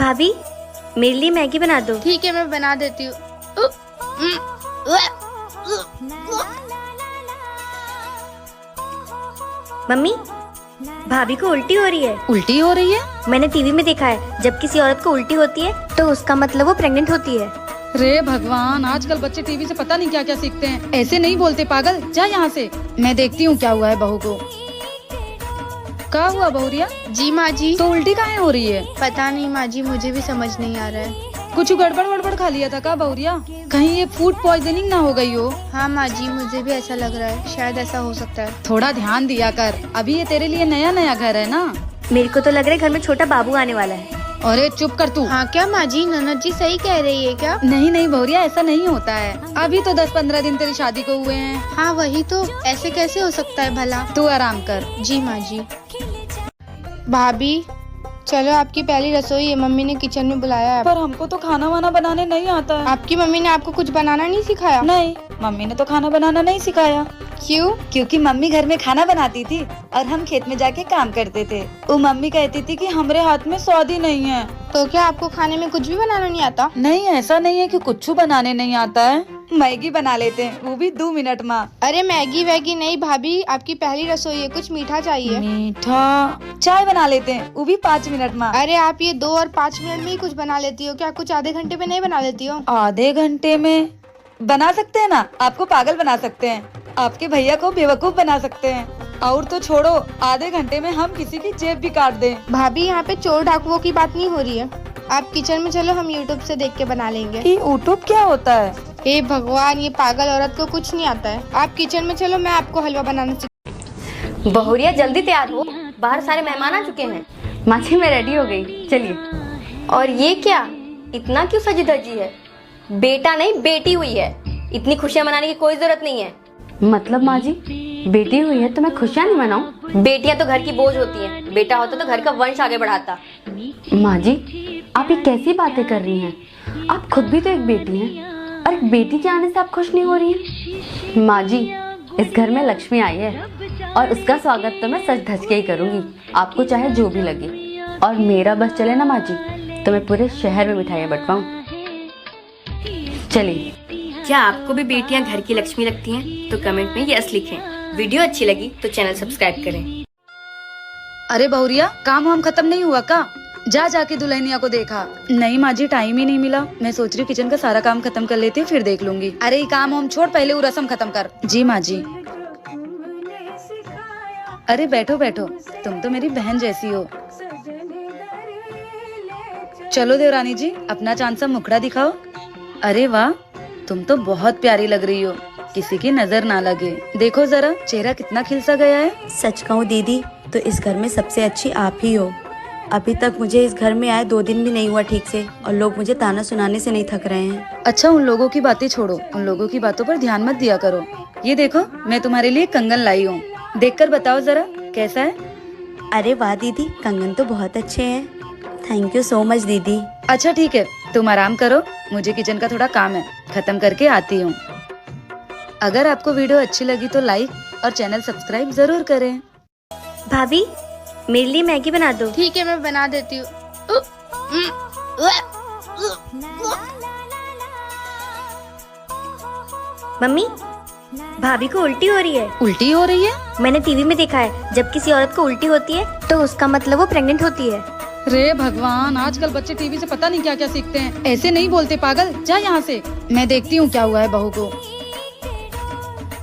भाभी मेरे लिए मैगी बना दो। ठीक है, मैं बना देती हूँ। मम्मी भाभी को उल्टी हो रही है। उल्टी हो रही है? मैंने टीवी में देखा है जब किसी औरत को उल्टी होती है तो उसका मतलब वो प्रेग्नेंट होती है। रे भगवान, आजकल बच्चे टीवी से पता नहीं क्या क्या सीखते हैं। ऐसे नहीं बोलते पागल, जा यहाँ से। मैं देखती हूँ क्या हुआ है बहू को। क्या हुआ बहुरिया? जी माँ जी। तो उल्टी काहे हो रही है? पता नहीं माँ जी, मुझे भी समझ नहीं आ रहा है। कुछ गड़बड़ वड़बड़ खा लिया था का बहुरिया? कहीं ये फूड पॉइजनिंग ना हो गई हो? हाँ माँ जी, मुझे भी ऐसा लग रहा है, शायद ऐसा हो सकता है। थोड़ा ध्यान दिया कर, अभी ये तेरे लिए नया नया घर है ना। मेरे को तो लग रहा है घर में छोटा बाबू आने वाला है। अरे चुप कर तू। हाँ क्या माँ जी, ननद जी सही कह रही है क्या? नहीं नहीं बहुरिया, ऐसा नहीं होता है। अभी तो 10-15 दिन तेरी शादी को हुए हैं। हाँ वही तो, ऐसे कैसे हो सकता है भला? तू आराम कर। जी माँ जी। भाभी चलो, आपकी पहली रसोई है, मम्मी ने किचन में बुलाया है। पर हमको तो खाना वाना बनाने नहीं आता है। आपकी मम्मी ने आपको कुछ बनाना नहीं सिखाया? नहीं, मम्मी ने तो खाना बनाना नहीं सिखाया। क्यों? क्योंकि मम्मी घर में खाना बनाती थी और हम खेत में जाके काम करते थे। वो मम्मी कहती थी कि हमारे हाथ में स्वाद ही नहीं है। तो क्या आपको खाने में कुछ भी बनाना नहीं आता? नहीं, ऐसा नहीं है कि कुछ बनाने नहीं आता है। मैगी बना लेते हैं, वो भी 2 मिनट में। अरे मैगी वैगी नहीं भाभी, आपकी पहली रसोई है, कुछ मीठा चाहिए। मीठा? चाय बना लेते हैं, वो भी 5 मिनट में। अरे आप ये 2 और 5 मिनट में ही कुछ बना लेती हो क्या? कुछ आधे घंटे में नहीं बना लेती हो? आधे घंटे में बना सकते हैं ना। आपको पागल बना सकते हैं, आपके भैया को बेवकूफ बना सकते हैं, और तो छोड़ो, आधे घंटे में हम किसी की जेब भी काट दें। भाभी यहाँ पे चोर डाकुओं की बात नहीं हो रही है। आप किचन में चलो, हम यूट्यूब से देख के बना लेंगे। ये यूट्यूब क्या होता है? हे भगवान, ये पागल औरत को कुछ नहीं आता है। आप किचन में चलो, मैं आपको हलवा बनाना सिखा। बहुरिया जल्दी तैयार हो, बाहर सारे मेहमान आ चुके हैं। माँ जी मैं रेडी हो गई, चलिए। और ये क्या, इतना क्यों सजी धजी है? बेटा नहीं बेटी हुई है, इतनी खुशियाँ मनाने की कोई जरूरत नहीं है। मतलब माँ जी, बेटी हुई है तो मैं खुशियाँ नहीं मनाऊं? बेटियां तो घर की बोझ होती हैं, बेटा होता तो घर का वंश आगे बढ़ाता। माँ जी, आप ये कैसी बातें कर रही हैं? आप खुद भी तो एक बेटी हैं, और एक बेटी के आने से आप खुश नहीं हो रही हैं? माँ जी, इस घर में लक्ष्मी आई है और उसका स्वागत तो मैं सज धज के ही करूँगी, आपको चाहे जो भी लगे। और मेरा बस चले ना माँ जी, तो मैं पूरे शहर में मिठाइयाँ बंटवाऊँ। चलिए। क्या आपको भी बेटियां घर की लक्ष्मी लगती हैं? तो कमेंट में यस लिखें। वीडियो अच्छी लगी तो चैनल सब्सक्राइब करें। अरे बहुरिया, काम वाम खत्म नहीं हुआ का? जा जाके दुल्हनिया को देखा? नहीं माँ जी, टाइम ही नहीं मिला। मैं सोच रही हूँ किचन का सारा काम खत्म कर लेती हूँ, फिर देख लूंगी। अरे ये काम वाम छोड़, पहले वो रस्म खत्म कर। जी माँ जी। अरे बैठो बैठो, तुम तो मेरी बहन जैसी हो। चलो देवरानी जी, अपना चांद सा मुखड़ा दिखाओ। अरे वाह, तुम तो बहुत प्यारी लग रही हो, किसी की नजर ना लगे। देखो जरा, चेहरा कितना खिल सा गया है। सच कहूँ दीदी, तो इस घर में सबसे अच्छी आप ही हो। अभी तक मुझे इस घर में आए 2 दिन भी नहीं हुआ ठीक से, और लोग मुझे ताना सुनाने से नहीं थक रहे हैं। अच्छा, उन लोगों की बातें छोड़ो, उन लोगों की बातों पर ध्यान मत दिया करो। ये देखो, मैं तुम्हारे लिए कंगन लाई हूँ, देखकर बताओ जरा कैसा है। अरे वाह दीदी, कंगन तो बहुत अच्छे हैं। थैंक यू सो मच दीदी। अच्छा ठीक है, तुम आराम करो, मुझे किचन का थोड़ा काम है, खत्म करके आती हूँ। अगर आपको वीडियो अच्छी लगी तो लाइक और चैनल सब्सक्राइब जरूर करें। भाभी मेरे लिए मैगी बना दो। ठीक है, मैं बना देती हूँ। मम्मी भाभी को उल्टी हो रही है। उल्टी हो रही है? मैंने टीवी में देखा है जब किसी औरत को उल्टी होती है तो उसका मतलब वो प्रेग्नेंट होती है। रे भगवान, आजकल बच्चे टीवी से पता नहीं क्या क्या सीखते हैं। ऐसे नहीं बोलते पागल, जा यहाँ से। मैं देखती हूँ क्या हुआ है बहू को।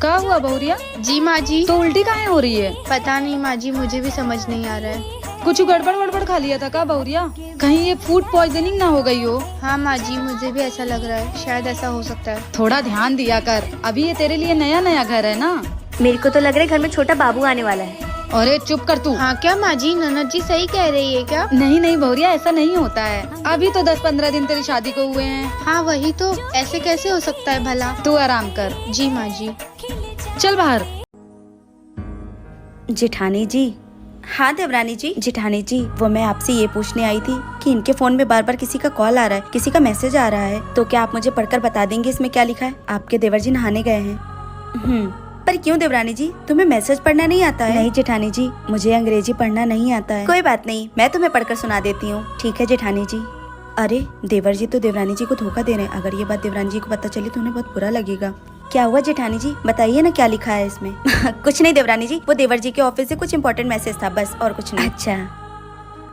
क्या हुआ बहुरिया? जी माँ जी। तो उल्टी काहे हो रही है? पता नहीं माँ जी, मुझे भी समझ नहीं आ रहा है। कुछ गड़बड़ वड़बड़ खा लिया था का बहुरिया? कहीं ये फूड पॉइजनिंग ना हो गई हो? हाँ माँ जी, मुझे भी ऐसा लग रहा है, शायद ऐसा हो सकता है। थोड़ा ध्यान दिया कर, अभी ये तेरे लिए नया नया घर है ना। मेरे को तो लग रहा है घर में छोटा बाबू आने वाला है। अरे चुप कर तू। हाँ क्या माँ जी, ननद जी सही कह रही है क्या? नहीं नहीं बहुरिया, ऐसा नहीं होता है। अभी तो 10-15 दिन तेरी शादी को हुए हैं। हाँ वही तो, ऐसे कैसे हो सकता है भला? तू आराम कर। जी माँ जी। चल बाहर। जेठानी जी। हाँ देवरानी जी। जेठानी जी, वो मैं आपसे ये पूछने आई थी कि इनके फोन में बार बार किसी का कॉल आ रहा है, किसी का मैसेज आ रहा है, तो क्या आप मुझे पढ़कर बता देंगे इसमें क्या लिखा है? आपके देवर जी नहाने गए हैं। पर क्यों देवरानी जी, तुम्हें मैसेज पढ़ना नहीं आता है? नहीं जेठानी जी, मुझे अंग्रेजी पढ़ना नहीं आता है। कोई बात नहीं, मैं तुम्हें पढ़कर सुना देती हूँ। ठीक है जेठानी जी। अरे देवर जी तो देवरानी जी को धोखा दे रहे हैं। अगर ये बात देवरानी जी को पता चली तो उन्हें बहुत बुरा लगेगा। क्या हुआ जेठानी जी, बताइए ना क्या लिखा है इसमें। कुछ नहीं देवरानी जी, वो देवर जी के ऑफिस से कुछ इम्पोर्टेंट मैसेज था, बस और कुछ नहीं। अच्छा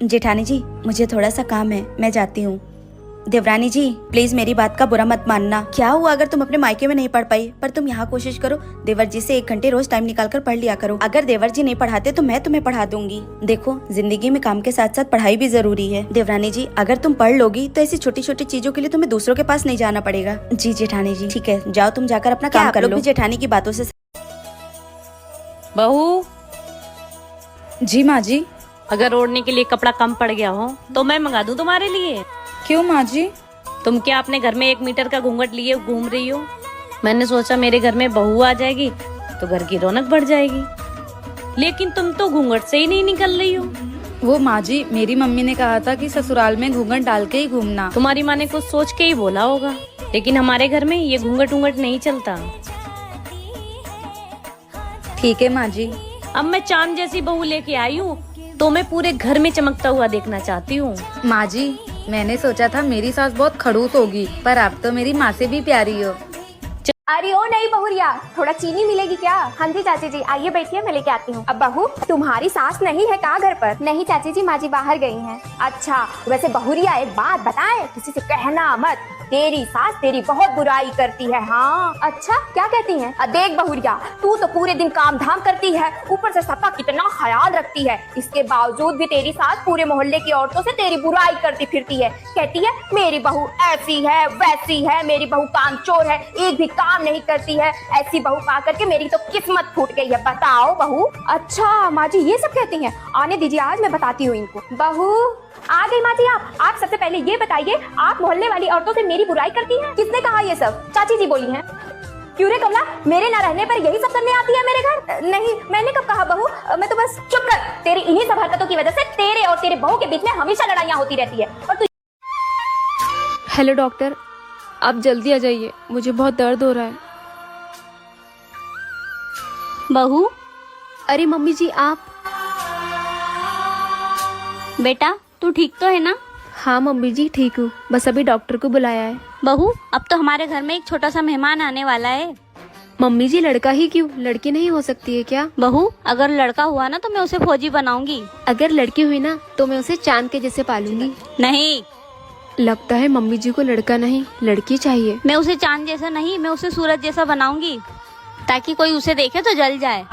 जेठानी जी, मुझे थोड़ा सा काम है, मैं जाती हूँ। देवरानी जी प्लीज मेरी बात का बुरा मत मानना। क्या हुआ अगर तुम अपने मायके में नहीं पढ़ पाई, पर तुम यहाँ कोशिश करो, देवर जी से 1 घंटे रोज टाइम निकाल कर पढ़ लिया करो। अगर देवर जी नहीं पढ़ाते तो मैं तुम्हें पढ़ा दूंगी। देखो जिंदगी में काम के साथ साथ पढ़ाई भी जरूरी है। देवरानी जी अगर तुम पढ़ लोगी तो ऐसी छोटी छोटी चीजों के लिए तुम्हें दूसरों के पास नहीं जाना पड़ेगा। जी जेठानी जी ठीक है, जाओ तुम जाकर अपना काम कर लो। जेठानी की बातों से बहू, जी माँ जी। अगर ओढ़ने के लिए कपड़ा कम पड़ गया हो तो मैं मंगा दूं तुम्हारे लिए। क्यों माँ जी? तुम क्या अपने घर में 1 मीटर का घूंघट लिए घूम रही हो? मैंने सोचा मेरे घर में बहू आ जाएगी तो घर की रौनक बढ़ जाएगी, लेकिन तुम तो घूंघट से ही नहीं निकल रही हो। वो माँ जी, मेरी मम्मी ने कहा था कि ससुराल में घूंघट डाल के ही घूमना। तुम्हारी माँ ने कुछ सोच के ही बोला होगा, लेकिन हमारे घर में ये घूंघट उंघट नहीं चलता। ठीक है माँ जी। अब मैं चांद जैसी बहू लेके आई हूँ तो मैं पूरे घर में चमकता हुआ देखना चाहती हूँ। माँ जी मैंने सोचा था मेरी सास बहुत खड़ूस होगी, पर आप तो मेरी माँ से भी प्यारी हो। अरे ओ नहीं बहुरिया, थोड़ा चीनी मिलेगी क्या? हाँ जी चाची जी, आइए बैठिए, मैं लेके आती हूँ। अब बहू तुम्हारी सास नहीं है क्या घर पर? नहीं चाची जी, माँ जी बाहर गई हैं। अच्छा वैसे बहुरिया एक बात बताए, किसी से कहना मत, तेरी सास तेरी बहुत बुराई करती है। हाँ अच्छा क्या कहती हैं? देख बहुरिया, तू तो पूरे दिन काम धाम करती है, ऊपर से सबका कितना ख्याल रखती है, इसके बावजूद भी तेरी सास पूरे मोहल्ले की औरतों से तेरी बुराई करती फिरती है। कहती है मेरी बहू ऐसी है वैसी है, मेरी बहू कामचोर है, एक भी काम नहीं करती है। ऐसी बहू पा करके मेरी तो किस्मत फूट गई है। बताओ बहू। अच्छा माँ जी ये सब कहती हैं? आने दीजिए, आज मैं बताती हूँ इनको। बहू आ गई माँ जी। आप सबसे पहले ये बताइए, आप मोहल्ले वाली औरतों से मेरी बुराई करती हैं? किसने कहा ये सब? चाची जी बोली हैं। क्यों रे कमला, मेरे ना रहने पर यही सब करने आती है मेरे घर? नहीं मैंने कब कहा बहू, मैं तो बस। चुप कर, तेरी इन्हीं सब हरकतों की वजह से तेरे और तेरे बहू के बीच में हमेशा लड़ाइयाँ होती रहती है। और तू हेलो डॉक्टर, आप जल्दी आ जाइए, मुझे बहुत दर्द हो रहा है। बहू, अरे मम्मी जी आप। बेटा तू ठीक तो है ना? हाँ मम्मी जी ठीक हूँ, बस अभी डॉक्टर को बुलाया है। बहू अब तो हमारे घर में एक छोटा सा मेहमान आने वाला है। मम्मी जी लड़का ही क्यों, लड़की नहीं हो सकती है क्या? बहू अगर लड़का हुआ ना तो मैं उसे फौजी बनाऊंगी। अगर लड़की हुई ना तो मैं उसे चांद के जैसे पालूंगी। नहीं, लगता है मम्मी जी को लड़का नहीं लड़की चाहिए। मैं उसे चांद जैसा नहीं, मैं उसे सूरज जैसा बनाऊंगी, ताकि कोई उसे देखे तो जल जाए।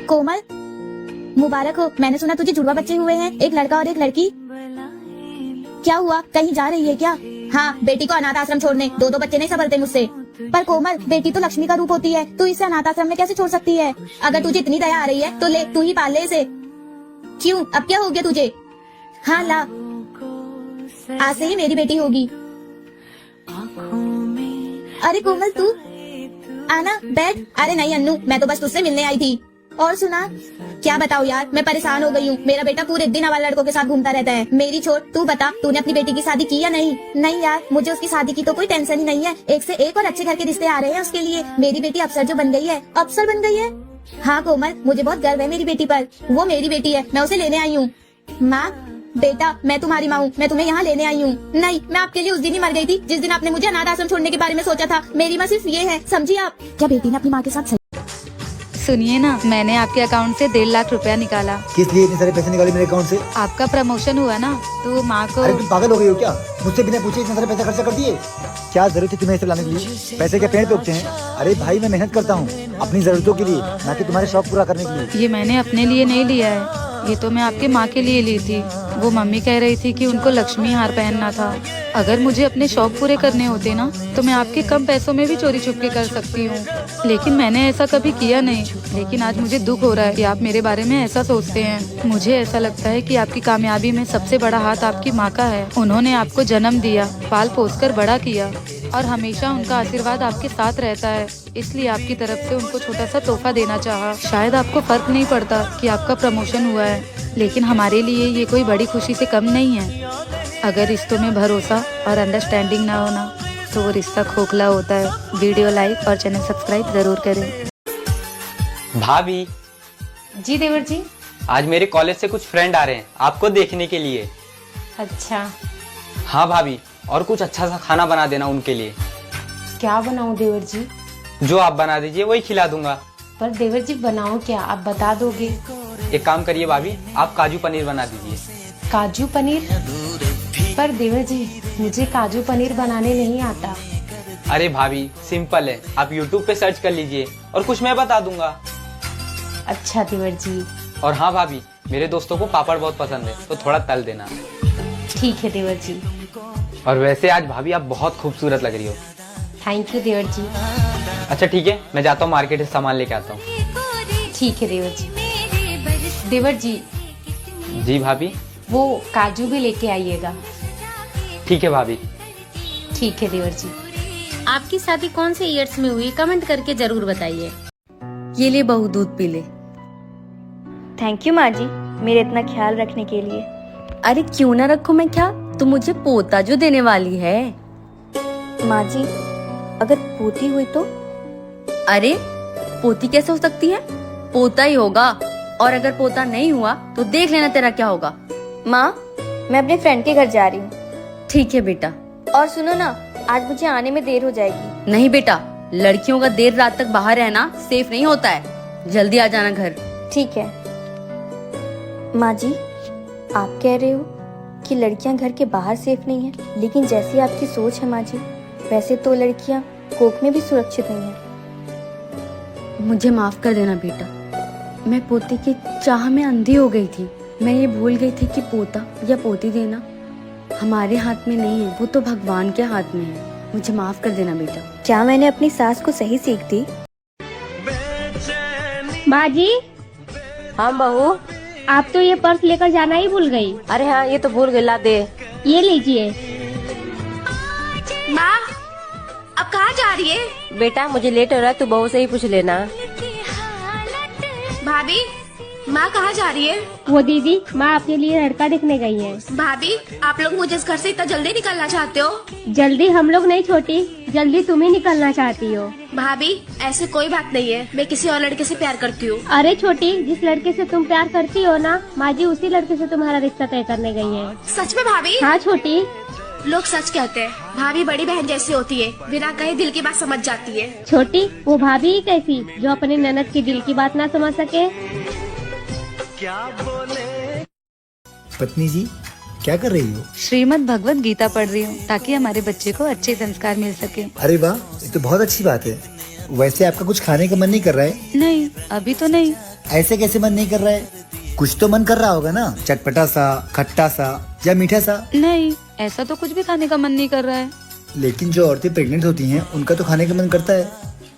कोमल मुबारक हो, मैंने सुना तुझे जुड़वा बच्चे हुए हैं, एक लड़का और एक लड़की। क्या हुआ, कहीं जा रही है क्या? हाँ बेटी को अनाथ आश्रम छोड़ने, 2 बच्चे नहीं संभलते मुझसे। पर कोमल बेटी तो लक्ष्मी का रूप होती है, तू इसे अनाथ आश्रम में कैसे छोड़ सकती है? अगर तुझे इतनी दया आ रही है तो ले, तू ही पाल ले इसे। क्यों, अब क्या हो गया तुझे? हाँ ला, आज से ही मेरी बेटी होगी। अरे कोमल तू आना, बैठ। अरे नहीं अन्नू, मैं तो बस तुझसे मिलने आई थी। और सुना, क्या बताओ यार, मैं परेशान हो गई हूँ। मेरा बेटा पूरे दिन आवारा लड़कों के साथ घूमता रहता है। मेरी छोड़, तू बता तूने अपनी बेटी की शादी की या नहीं? नहीं यार, मुझे उसकी शादी की तो कोई टेंशन ही नहीं है, एक से एक और अच्छे घर के रिश्ते आ रहे हैं उसके लिए। मेरी बेटी अफसर जो बन गई है। अफसर बन गई है? हाँ कोमल, मुझे बहुत गर्व है मेरी बेटी पर। वो मेरी बेटी है, मैं उसे लेने आई हूँ। माँ बेटा, मैं तुम्हारी माँ हूँ, मैं तुम्हें यहाँ लेने आई हूँ। नहीं, मैं आपके लिए उस दिन ही मर गई थी जिस दिन आपने मुझे अनाथ आश्रम छोड़ने के बारे में सोचा था। मेरी माँ सिर्फ ये है, समझी आप? क्या बेटी ने अपनी माँ के साथ? सुनिए ना, मैंने आपके अकाउंट से 1.5 लाख रुपया निकाला। किस लिए इतने सारे पैसे निकाले मेरे अकाउंट से? आपका प्रमोशन हुआ ना, तो माँ को। अरे तुम पागल हो गई हो क्या? मुझसे बिना पूछे इतने सारे पैसे खर्चा कर दिए? क्या जरूरत है तुम्हें इसे लाने के लिए? पैसे क्या पेड़ पे उगते हैं? अरे भाई मैं मेहनत करता हूँ अपनी जरूरतों के लिए, ना कि तुम्हारे शौक पूरा करने के लिए। ये मैंने अपने लिए नहीं लिया है, ये तो मैं आपके माँ के लिए ली थी। वो मम्मी कह रही थी कि उनको लक्ष्मी हार पहनना था। अगर मुझे अपने शौक पूरे करने होते ना तो मैं आपके कम पैसों में भी चोरी छुपके कर सकती हूँ, लेकिन मैंने ऐसा कभी किया नहीं। लेकिन आज मुझे दुख हो रहा है कि आप मेरे बारे में ऐसा सोचते हैं। मुझे ऐसा लगता है कि आपकी कामयाबी में सबसे बड़ा हाथ आपकी माँ का है। उन्होंने आपको जन्म दिया, पाल पोस कर बड़ा किया और हमेशा उनका आशीर्वाद आपके साथ रहता है। इसलिए आपकी तरफ से उनको छोटा सा तोहफा देना चाहा। शायद आपको फर्क नहीं पड़ता कि आपका प्रमोशन हुआ है, लेकिन हमारे लिए ये कोई बड़ी खुशी से कम नहीं है। अगर रिश्तों में भरोसा और अंडरस्टैंडिंग ना होना तो वो रिश्ता खोखला होता है। वीडियो लाइक और चैनल सब्सक्राइब जरूर करें। भाभी। जी देवर जी। आज मेरे कॉलेज से कुछ फ्रेंड आ रहे हैं आपको देखने के लिए। अच्छा, हाँ भाभी, और कुछ अच्छा सा खाना बना देना उनके लिए। क्या बनाऊं देवर जी? जो आप बना दीजिए वही खिला दूंगा। पर देवर जी बनाऊं क्या, आप बता दोगे? एक काम करिए भाभी, आप काजू पनीर बना दीजिए। काजू पनीर? पर देवर जी मुझे काजू पनीर बनाने नहीं आता। अरे भाभी सिंपल है, आप YouTube पे सर्च कर लीजिए और कुछ मैं बता दूंगा। अच्छा देवर जी। और हाँ भाभी, मेरे दोस्तों को पापड़ बहुत पसंद है तो थोड़ा तल देना। ठीक है देवर जी। और वैसे आज भाभी आप बहुत खूबसूरत लग रही हो। थैंक यू देवर जी। अच्छा ठीक है, मैं जाता हूँ मार्केट से सामान लेके आता हूँ। ठीक है देवर जी। देवर जी जी भाभी। वो काजू भी लेके आइएगा। ठीक है भाभी। ठीक है देवर जी। आपकी शादी कौन से ईयर्स में हुई, कमेंट करके जरूर बताइए। ये ले बहू, दूध पी ले। थैंक यू माँ जी, मेरे इतना ख्याल रखने के लिए। अरे क्यों ना रखूं मैं, क्या तू मुझे पोता जो देने वाली है। माँ जी, अगर पोती हुई तो? अरे पोती कैसे हो सकती है, पोता ही होगा। और अगर पोता नहीं हुआ तो देख लेना तेरा क्या होगा। माँ, मैं अपने फ्रेंड के घर जा रही हूँ। ठीक है बेटा। और सुनो ना, आज मुझे आने में देर हो जाएगी। नहीं बेटा, लड़कियों का देर रात तक बाहर रहना सेफ नहीं होता है, जल्दी आ जाना घर। ठीक है। माँ जी, आप कह रहे हो कि लड़कियां घर के बाहर सेफ नहीं है, लेकिन जैसी आपकी सोच है माँ जी, वैसे तो लड़कियां कोख में भी सुरक्षित नहीं है। मुझे माफ कर देना बेटा, मैं पोते की चाह में अंधी हो गई थी। मैं ये भूल गई थी कि पोता या पोती देना हमारे हाथ में नहीं है, वो तो भगवान के हाथ में है। मुझे माफ कर देना बेटा। क्या मैंने अपनी सास को सही सीख दी? माँ जी, हाँ बहू। आप तो ये पर्स लेकर जाना ही भूल गई। अरे हाँ, ये तो भूल गई, ला दे। ये लीजिए। माँ, अब कहाँ जा रही है? बेटा मुझे लेट हो रहा है, तू बहू से ही पूछ लेना। भाभी, माँ कहाँ जा रही है? वो दीदी, माँ अपने लिए लड़का देखने गई है। भाभी, आप लोग मुझे इस घर से इतना जल्दी निकलना चाहते हो? जल्दी हम लोग नहीं छोटी, जल्दी तुम ही निकलना चाहती हो। भाभी, ऐसे कोई बात नहीं है, मैं किसी और लड़के से प्यार करती हूँ। अरे छोटी, जिस लड़के से तुम प्यार करती हो ना, माँ जी उसी लड़के से तुम्हारा रिश्ता तय करने गई है। सच में भाभी? हाँ छोटी। लोग सच कहते हैं, भाभी बड़ी बहन जैसी होती है, बिना कहे दिल की बात समझ जाती है। छोटी, वो भाभी ही कैसी जो अपने ननद की दिल की बात ना समझ सके। पत्नी जी, क्या कर रही हो? श्रीमद् भगवत गीता पढ़ रही हूँ ताकि हमारे बच्चे को अच्छे संस्कार मिल सके। अरे वाह, ये तो बहुत अच्छी बात है। वैसे आपका कुछ खाने का मन नहीं कर रहा है? नहीं, अभी तो नहीं। ऐसे कैसे मन नहीं कर रहा है? कुछ तो मन कर रहा होगा ना, चटपटा सा, खट्टा सा या मीठा सा? नहीं, ऐसा तो कुछ भी खाने का मन नहीं कर रहा है। लेकिन जो औरतें प्रेग्नेंट होती हैं उनका तो खाने का मन करता है।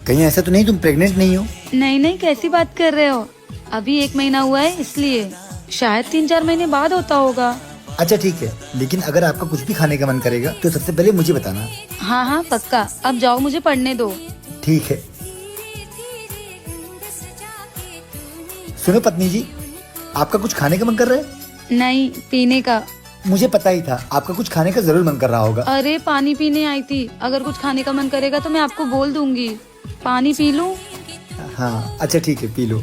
कहीं ऐसा तो नहीं तुम प्रेग्नेंट नहीं हो? नहीं नहीं, कैसी बात कर रहे हो, अभी 1 महीना हुआ है, इसलिए शायद 3-4 महीने बाद होता होगा। अच्छा ठीक है, लेकिन अगर आपका कुछ भी खाने का मन करेगा तो सबसे पहले मुझे बताना। हाँ हाँ पक्का, अब जाओ मुझे पढ़ने दो। ठीक है। सुनो पत्नी जी, आपका कुछ खाने का मन कर रहा है? नहीं, पीने का। मुझे पता ही था आपका कुछ खाने का जरूर मन कर रहा होगा। अरे पानी पीने आई थी, अगर कुछ खाने का मन करेगा तो मैं आपको बोल दूंगी। पानी पी लूं? हाँ अच्छा ठीक है, पी लो।